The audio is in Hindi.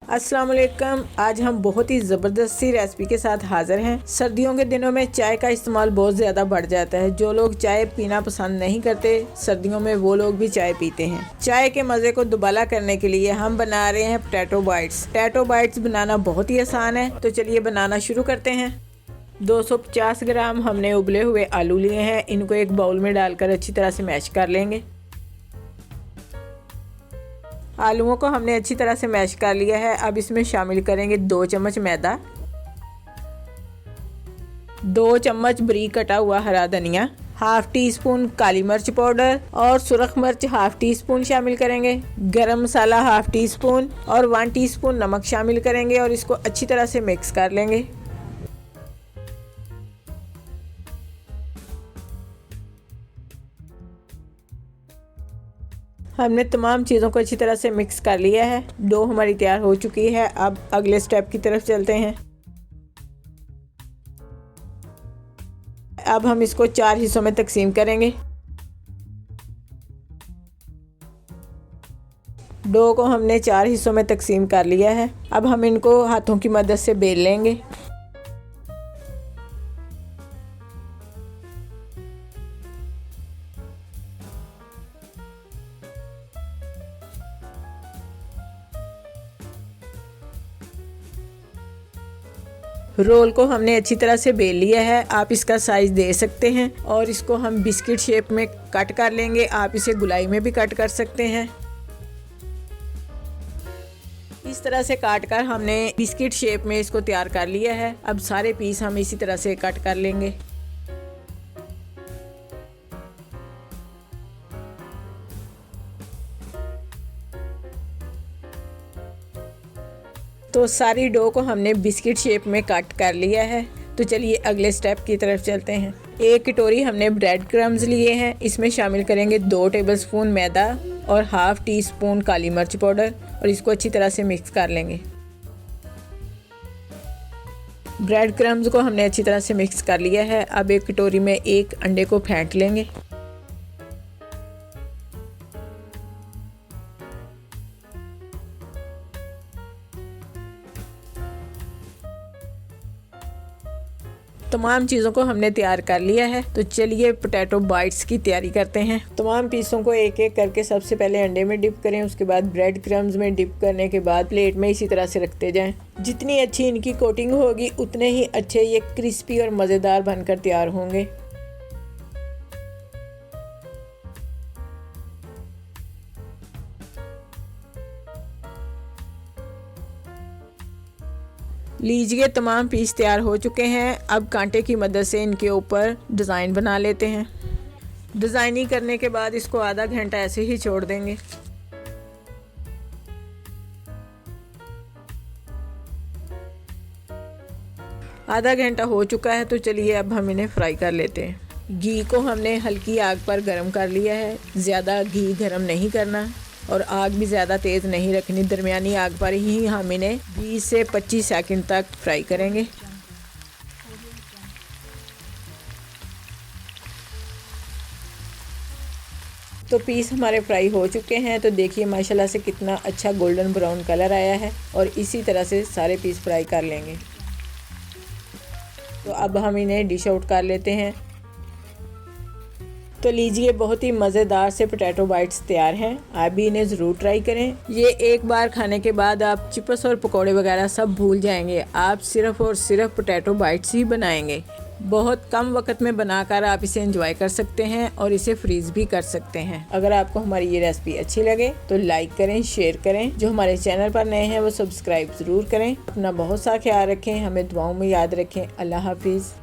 अस्सलाम वालेकुम। आज हम बहुत ही ज़बरदस्त सी रेसिपी के साथ हाजिर हैं। सर्दियों के दिनों में चाय का इस्तेमाल बहुत ज़्यादा बढ़ जाता है। जो लोग चाय पीना पसंद नहीं करते सर्दियों में, वो लोग भी चाय पीते हैं। चाय के मज़े को दुबाला करने के लिए हम बना रहे हैं पोटैटो बाइट्स। पोटैटो बाइट्स बनाना बहुत ही आसान है, तो चलिए बनाना शुरू करते हैं। 250 ग्राम हमने उबले हुए आलू लिए हैं। इनको एक बाउल में डालकर अच्छी तरह से मैश कर लेंगे। आलूओं को हमने अच्छी तरह से मैश कर लिया है। अब इसमें शामिल करेंगे 2 चम्मच मैदा, 2 चम्मच बारीक कटा हुआ हरा धनिया, हाफ टी स्पून काली मिर्च पाउडर और सुरख मिर्च हाफ टी स्पून शामिल करेंगे। गरम मसाला हाफ टी स्पून और 1 टीस्पून नमक शामिल करेंगे और इसको अच्छी तरह से मिक्स कर लेंगे। हमने तमाम चीज़ों को अच्छी तरह से मिक्स कर लिया है। डो हमारी तैयार हो चुकी है। अब अगले स्टेप की तरफ चलते हैं। अब हम इसको 4 हिस्सों में तकसीम करेंगे। डो को हमने 4 हिस्सों में तकसीम कर लिया है। अब हम इनको हाथों की मदद से बेल लेंगे। रोल को हमने अच्छी तरह से बेल लिया है। आप इसका साइज़ दे सकते हैं और इसको हम बिस्किट शेप में कट कर लेंगे। आप इसे गुलाई में भी कट कर सकते हैं। इस तरह से काट कर हमने बिस्किट शेप में इसको तैयार कर लिया है। अब सारे पीस हम इसी तरह से कट कर लेंगे। तो सारी डो को हमने बिस्किट शेप में कट कर लिया है। तो चलिए अगले स्टेप की तरफ चलते हैं। एक कटोरी हमने ब्रेड क्रम्स लिए हैं। इसमें शामिल करेंगे 2 टेबलस्पून मैदा और हाफ टी स्पून काली मिर्च पाउडर और इसको अच्छी तरह से मिक्स कर लेंगे। ब्रेड क्रम्स को हमने अच्छी तरह से मिक्स कर लिया है। अब एक कटोरी में एक अंडे को फेंट लेंगे। तमाम चीज़ों को हमने तैयार कर लिया है। तो चलिए पोटैटो बाइट्स की तैयारी करते हैं। तमाम पीसों को एक एक करके सबसे पहले अंडे में डिप करें, उसके बाद ब्रेड क्रम्स में डिप करने के बाद प्लेट में इसी तरह से रखते जाएं। जितनी अच्छी इनकी कोटिंग होगी उतने ही अच्छे ये क्रिस्पी और मज़ेदार बनकर तैयार होंगे। लीजिए तमाम पीस तैयार हो चुके हैं। अब कांटे की मदद से इनके ऊपर डिज़ाइन बना लेते हैं। डिज़ाइनिंग करने के बाद इसको आधा घंटा ऐसे ही छोड़ देंगे। आधा घंटा हो चुका है। तो चलिए अब हम इन्हें फ्राई कर लेते हैं। घी को हमने हल्की आग पर गर्म कर लिया है। ज़्यादा घी गर्म नहीं करना और आग भी ज़्यादा तेज़ नहीं रखनी। दरमियानी आग पर ही हम इन्हें 20 से 25 सेकंड तक फ्राई करेंगे। तो पीस हमारे फ्राई हो चुके हैं। तो देखिए माशाल्लाह से कितना अच्छा गोल्डन ब्राउन कलर आया है और इसी तरह से सारे पीस फ्राई कर लेंगे। तो अब हम इन्हें डिश आउट कर लेते हैं। तो लीजिए बहुत ही मज़ेदार से पोटैटो बाइट्स तैयार हैं। आप भी इन्हें ज़रूर ट्राई करें। ये एक बार खाने के बाद आप चिप्स और पकोड़े वगैरह सब भूल जाएंगे। आप सिर्फ़ और सिर्फ पोटैटो बाइट्स ही बनाएंगे। बहुत कम वक्त में बनाकर आप इसे एंजॉय कर सकते हैं और इसे फ्रीज़ भी कर सकते हैं। अगर आपको हमारी ये रेसिपी अच्छी लगे तो लाइक करें, शेयर करें। जो हमारे चैनल पर नए हैं वो सब्सक्राइब ज़रूर करें। अपना बहुत सा ख्याल रखें। हमें दुआओं में याद रखें। अल्लाह हाफिज़।